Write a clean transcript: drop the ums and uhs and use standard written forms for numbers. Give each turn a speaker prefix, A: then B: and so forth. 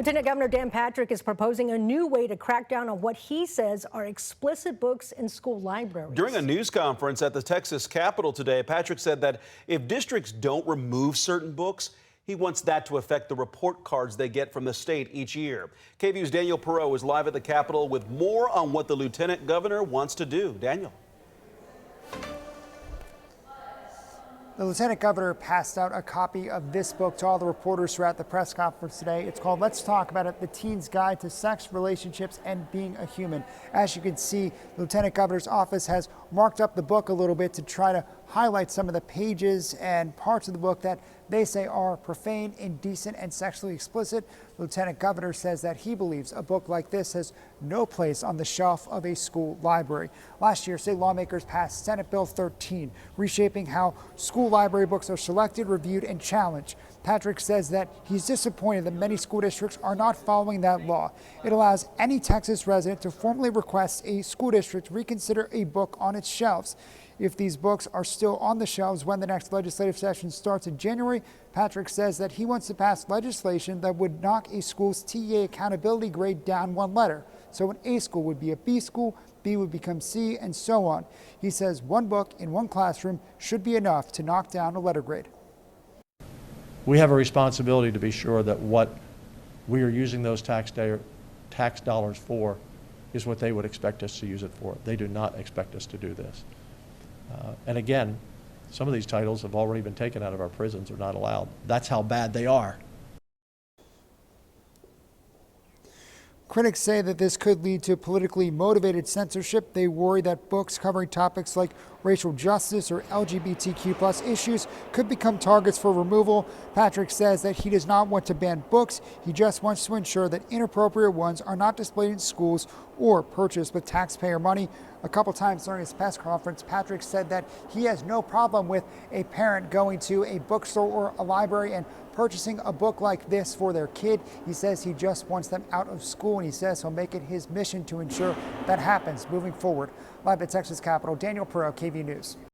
A: Lieutenant Governor Dan Patrick is proposing a new way to crack down on what he says are explicit books in school libraries.
B: During a news conference at the Texas Capitol today, Patrick said that if districts don't remove certain books, he wants that to affect the report cards they get from the state each year. KVUE's Daniel Perot is live at the Capitol with more on what the Lieutenant Governor wants to do. Daniel.
C: The Lieutenant Governor passed out a copy of this book to all the reporters throughout the press conference today. It's called Let's Talk About It, The Teen's Guide to Sex, Relationships, and Being a Human. As you can see, the Lieutenant Governor's office has marked up the book a little bit to try to highlight some of the pages and parts of the book that they say are profane, indecent, and sexually explicit. The Lieutenant Governor says that he believes a book like this has no place on the shelf of a school library. Last year, state lawmakers passed Senate Bill 13, reshaping how school library books are selected, reviewed, and challenged. Patrick says that he's disappointed that many school districts are not following that law. It allows any Texas resident to formally request a school district reconsider a book on its shelves. If these books are still on the shelves when the next legislative session starts in January, Patrick says that he wants to pass legislation that would knock a school's TEA accountability grade down one letter. So an A school would be a B school, B would become C, and so on. He says one book in one classroom should be enough to knock down a letter grade.
D: We have a responsibility to be sure that what we are using those tax dollars for is what they would expect us to use it for. They do not expect us to do this. And again, some of these titles have already been taken out of our prisons, are not allowed. That's how bad they are.
C: Critics say that this could lead to politically motivated censorship. They worry that books covering topics like racial justice or LGBTQ+ issues could become targets for removal. Patrick says that he does not want to ban books. He just wants to ensure that inappropriate ones are not displayed in schools or purchased with taxpayer money. A couple times during his press conference, Patrick said that he has no problem with a parent going to a bookstore or a library and purchasing a book like this for their kid. He says he just wants them out of school, and he says he'll make it his mission to ensure that happens moving forward. Live at Texas Capitol, Daniel Perot, KVUE News.